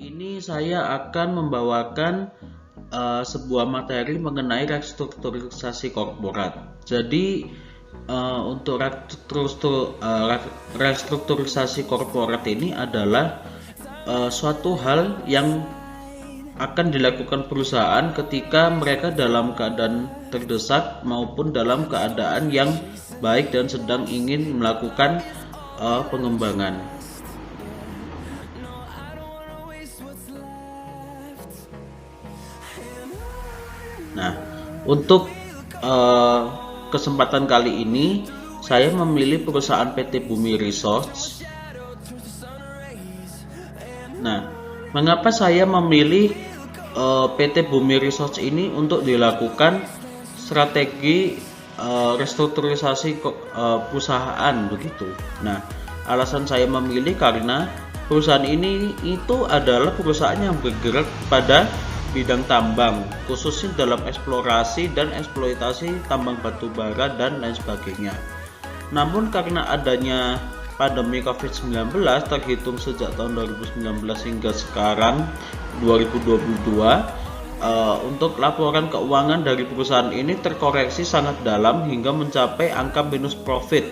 ini saya akan membawakan sebuah materi mengenai restrukturisasi korporat. Jadi untuk restrukturisasi korporat ini adalah suatu hal yang akan dilakukan perusahaan ketika mereka dalam keadaan terdesak maupun dalam keadaan yang baik dan sedang ingin melakukan pengembangan. Nah, untuk kesempatan kali ini saya memilih perusahaan PT Bumi Resource. Nah, mengapa saya memilih PT Bumi Resource ini untuk dilakukan strategi restrukturisasi perusahaan begitu. Nah, alasan saya memilih karena perusahaan ini itu adalah perusahaan yang bergerak pada bidang tambang, khususnya dalam eksplorasi dan eksploitasi tambang batu bara dan lain sebagainya. Namun karena adanya pandemi COVID-19 terhitung sejak tahun 2019 hingga sekarang 2022, untuk laporan keuangan dari perusahaan ini terkoreksi sangat dalam hingga mencapai angka minus profit.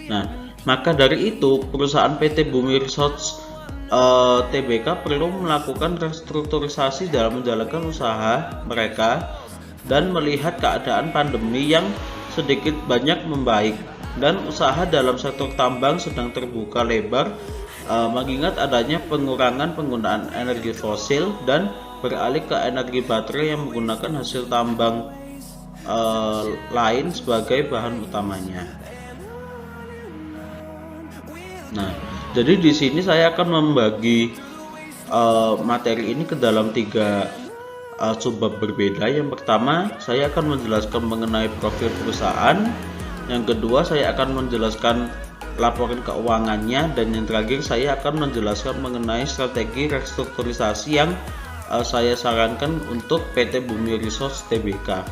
Nah, maka dari itu perusahaan PT Bumi Resource Tbk perlu melakukan restrukturisasi dalam menjalankan usaha mereka dan melihat keadaan pandemi yang sedikit banyak membaik dan usaha dalam sektor tambang sedang terbuka lebar mengingat adanya pengurangan penggunaan energi fosil dan beralih ke energi baterai yang menggunakan hasil tambang lain sebagai bahan utamanya. Nah, jadi di sini saya akan membagi materi ini ke dalam 3 subbab berbeda. Yang pertama, saya akan menjelaskan mengenai profil perusahaan. Yang kedua, saya akan menjelaskan laporan keuangannya, dan yang terakhir saya akan menjelaskan mengenai strategi restrukturisasi yang saya sarankan untuk PT Bumi Resource Tbk.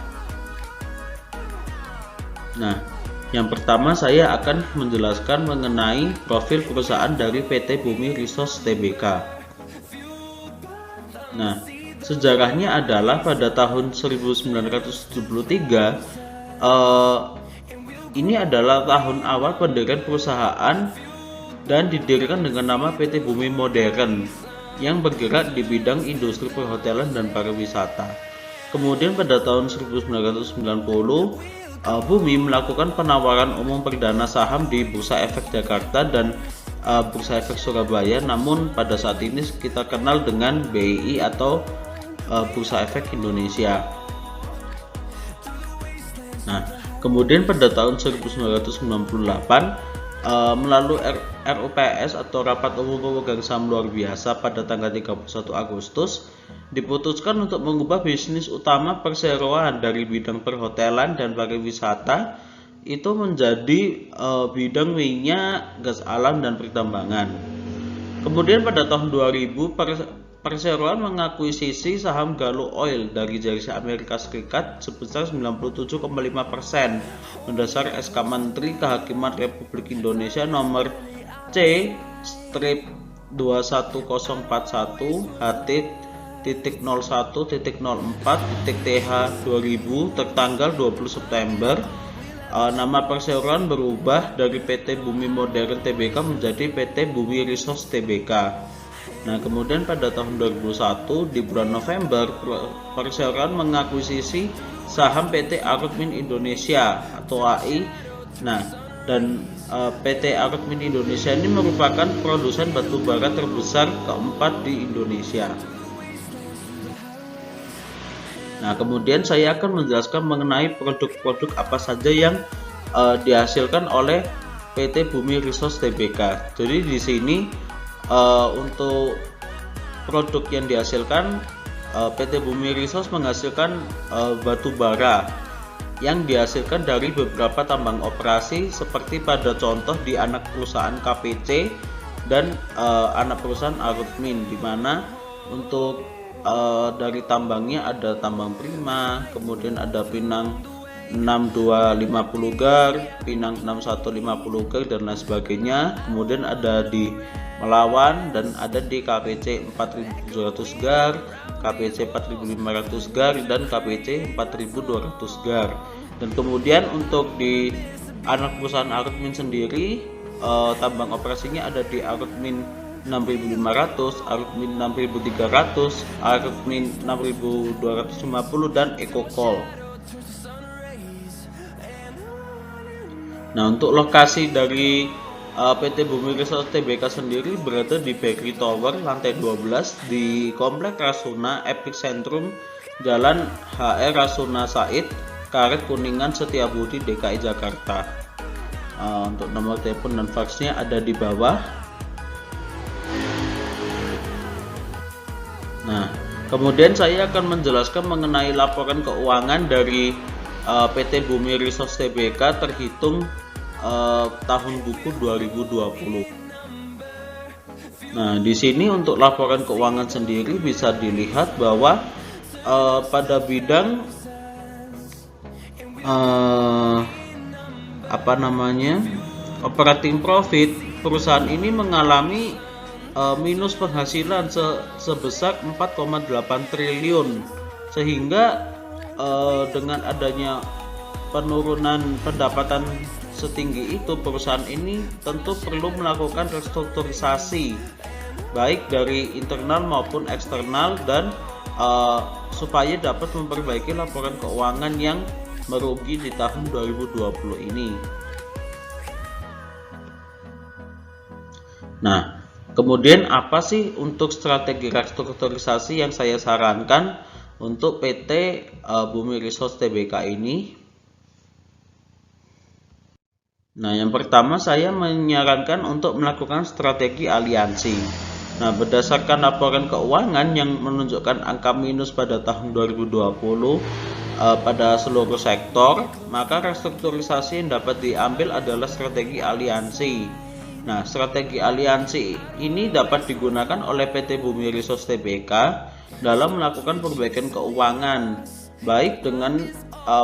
Nah, yang pertama saya akan menjelaskan mengenai profil perusahaan dari PT Bumi Resource Tbk. Nah, sejarahnya adalah pada tahun 1973 ini adalah tahun awal pendirian perusahaan dan didirikan dengan nama PT Bumi Modern yang bergerak di bidang industri perhotelan dan pariwisata. Kemudian pada tahun 1990 Bumi melakukan penawaran umum perdana saham di Bursa Efek Jakarta dan Bursa Efek Surabaya, namun pada saat ini kita kenal dengan BEI atau Bursa Efek Indonesia. Nah, kemudian pada tahun 1998 melalui RUPS atau Rapat Umum Pemegang Saham Luar Biasa pada tanggal 31 Agustus diputuskan untuk mengubah bisnis utama perseroan dari bidang perhotelan dan pariwisata itu menjadi bidang minyak, gas alam, dan pertambangan. Kemudian pada tahun 2000 perseroan mengakuisisi saham Gallo Oil dari Jersey Amerika Serikat sebesar 97,5% berdasar SK Menteri Kehakiman Republik Indonesia nomor C/21041 HT.01.04.TH2000 tertanggal 20 September. Nama perseroan berubah dari PT Bumi Modern Tbk menjadi PT Bumi Resource Tbk. Nah, kemudian pada tahun 2001 di bulan November perseroan mengakuisisi saham PT Arutmin Indonesia atau AI. Nah, dan PT Arutmin Indonesia ini merupakan produsen batu bara terbesar keempat di Indonesia. Nah, kemudian saya akan menjelaskan mengenai produk-produk apa saja yang dihasilkan oleh PT Bumi Resource Tbk. Jadi di sini untuk produk yang dihasilkan, PT Bumi Resource menghasilkan batu bara yang dihasilkan dari beberapa tambang operasi seperti pada contoh di anak perusahaan KPC dan anak perusahaan Arutmin, di mana untuk dari tambangnya ada tambang Prima, kemudian ada Pinang 6250 GAR, Pinang 6150 GAR dan lain sebagainya. Kemudian ada di Melawan dan ada di KPC 4700 GAR, KPC 4500 GAR dan KPC 4200 GAR. Dan kemudian untuk di anak perusahaan Arutmin sendiri, tambang operasinya ada di Arutmin 6500, Arutmin 6300, Arutmin 6250 dan EcoCoal. Nah, untuk lokasi dari PT Bumi Resource Tbk sendiri berada di Bakery Tower lantai 12 di Komplek Rasuna Epicentrum Jalan HR Rasuna Said, Karet Kuningan, Setiabudi, DKI Jakarta. Untuk nomor telepon dan faksnya ada di bawah. Nah, kemudian saya akan menjelaskan mengenai laporan keuangan dari PT Bumi Resource Tbk terhitung tahun buku 2020. Nah, di sini untuk laporan keuangan sendiri bisa dilihat bahwa pada bidang operating profit, perusahaan ini mengalami minus penghasilan sebesar 4,8 triliun, sehingga dengan adanya penurunan pendapatan setinggi itu, perusahaan ini tentu perlu melakukan restrukturisasi baik dari internal maupun eksternal dan supaya dapat memperbaiki laporan keuangan yang merugi di tahun 2020 ini. Nah, kemudian apa sih untuk strategi restrukturisasi yang saya sarankan untuk PT Bumi Resource Tbk ini? Nah, yang pertama saya menyarankan untuk melakukan strategi aliansi. Nah, berdasarkan laporan keuangan yang menunjukkan angka minus pada tahun 2020 pada seluruh sektor, maka restrukturisasi yang dapat diambil adalah strategi aliansi. Nah, strategi aliansi ini dapat digunakan oleh PT Bumi Resource Tbk dalam melakukan perbaikan keuangan, baik dengan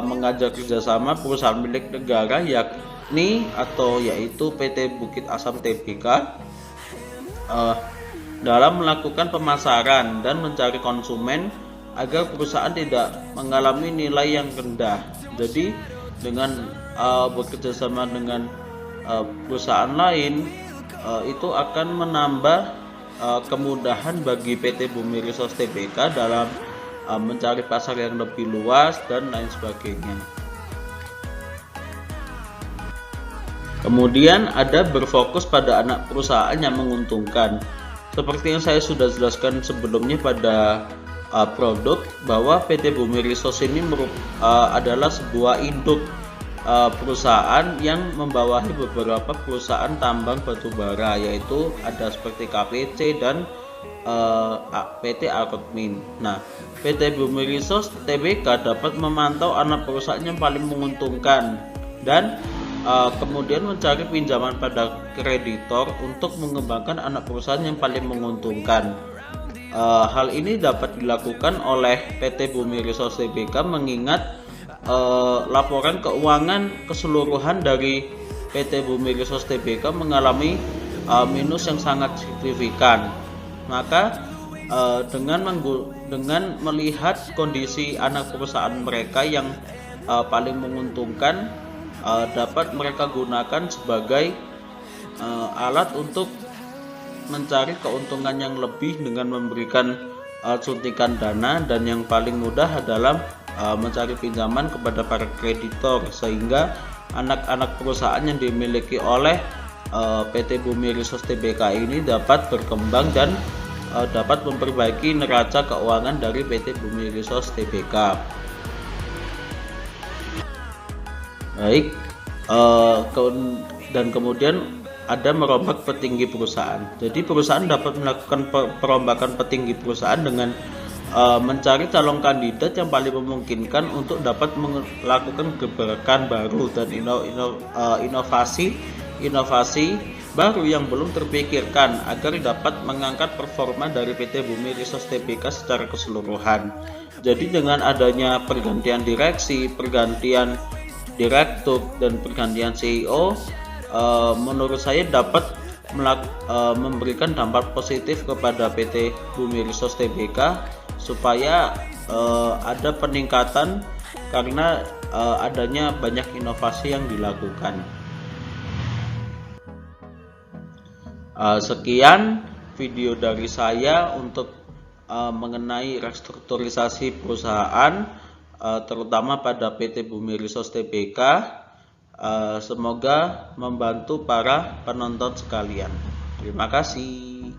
mengajak kerjasama perusahaan milik negara yaitu PT Bukit Asam Tbk dalam melakukan pemasaran dan mencari konsumen agar perusahaan tidak mengalami nilai yang rendah. Jadi dengan bekerjasama dengan perusahaan lain itu akan menambah kemudahan bagi PT Bumi Resource Tbk dalam mencari pasar yang lebih luas dan lain sebagainya. Kemudian ada berfokus pada anak perusahaan yang menguntungkan. Seperti yang saya sudah jelaskan sebelumnya pada produk, bahwa PT Bumi Resource ini adalah sebuah induk perusahaan yang membawahi beberapa perusahaan tambang batubara, yaitu ada seperti KPC dan PT Arutmin. Nah, PT Bumi Resource Tbk dapat memantau anak perusahaan yang paling menguntungkan dan kemudian mencari pinjaman pada kreditor untuk mengembangkan anak perusahaan yang paling menguntungkan. Hal ini dapat dilakukan oleh PT Bumi Resource Tbk mengingat laporan keuangan keseluruhan dari PT Bumi Resource Tbk mengalami minus yang sangat signifikan. Maka dengan melihat kondisi anak perusahaan mereka yang paling menguntungkan, dapat mereka gunakan sebagai alat untuk mencari keuntungan yang lebih dengan memberikan suntikan dana, dan yang paling mudah adalah mencari pinjaman kepada para kreditor, sehingga anak-anak perusahaan yang dimiliki oleh PT Bumi Resource Tbk ini dapat berkembang dan dapat memperbaiki neraca keuangan dari PT Bumi Resource Tbk. Baik, dan kemudian ada merombak petinggi perusahaan. Jadi perusahaan dapat melakukan perombakan petinggi perusahaan dengan mencari calon kandidat yang paling memungkinkan untuk dapat melakukan gebrakan baru dan inovasi baru yang belum terpikirkan agar dapat mengangkat performa dari PT Bumi Resource Tbk secara keseluruhan. Jadi dengan adanya pergantian direksi, pergantian direktur dan pergantian CEO, menurut saya dapat memberikan dampak positif kepada PT Bumi Resource Tbk, supaya ada peningkatan karena adanya banyak inovasi yang dilakukan. Sekian video dari saya untuk mengenai restrukturisasi perusahaan, terutama pada PT Bumi Resource Tbk. Semoga membantu para penonton sekalian. Terima kasih.